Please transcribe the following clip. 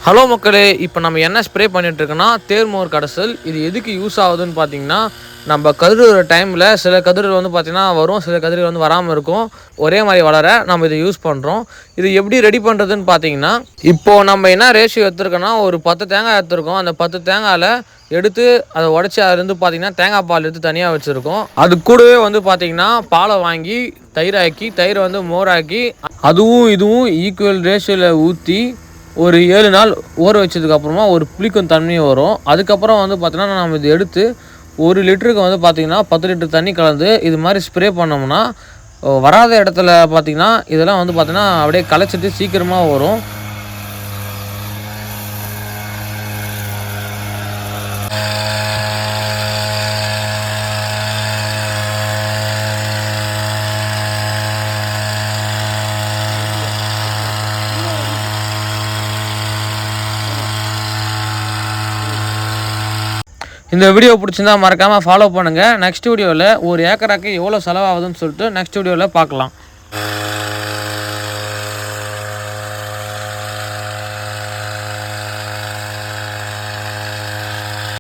Hello மக்களே, இப்போ நம்ம என்ன ஸ்ப்ரே பண்ணிகிட்ருக்கோன்னா தேர்மோர் கடைசல். இது எதுக்கு யூஸ் ஆகுதுன்னு பார்த்தீங்கன்னா, நம்ம கதிர் டைமில் சில கதிர்கள் வந்து பார்த்திங்கன்னா வரும், சில கதிர்கள் வந்து வராமல் இருக்கும். ஒரே மாதிரி வளர நம்ம இதை யூஸ் பண்ணுறோம். இது எப்படி ரெடி பண்ணுறதுன்னு பார்த்தீங்கன்னா, இப்போது நம்ம என்ன ரேஷியோ எடுத்துருக்கோன்னா ஒரு 10 தேங்காய் எடுத்துருக்கோம். அந்த 10 தேங்காயில் எடுத்து அதை உடச்சி அதுலேருந்து பார்த்திங்கன்னா தேங்காய் பால் எடுத்து தனியாக வச்சுருக்கோம். அது கூடவே வந்து பார்த்திங்கன்னா பாலை வாங்கி தயிராக்கி, தயிரை வந்து மோராக்கி, அதுவும் இதுவும் ஈக்குவல் ரேஷியோவில் ஊற்றி ஒரு 7 நாள் ஊற வச்சதுக்கப்புறமா ஒரு புளிக்கும் தன்மையும் வரும். அதுக்கப்புறம் வந்து பார்த்தீங்கன்னா நம்ம இது எடுத்து 1 லிட்டருக்கு வந்து பார்த்திங்கன்னா 10 லிட்டர் தண்ணி கலந்து இது மாதிரி ஸ்ப்ரே பண்ணோம்னா, வராத இடத்துல பார்த்திங்கன்னா இதெல்லாம் வந்து பார்த்திங்கன்னா அப்படியே களைச்சிட்டு சீக்கிரமாக வரும். இந்த வீடியோ பிடிச்சிருந்தா மறக்காமல் ஃபாலோ பண்ணுங்கள். நெக்ஸ்ட் வீடியோவில் ஒரு ஏக்கராக்கு எவ்வளோ செலவாகுதுன்னு சொல்லிட்டு நெக்ஸ்ட் வீடியோவில் பார்க்கலாம்.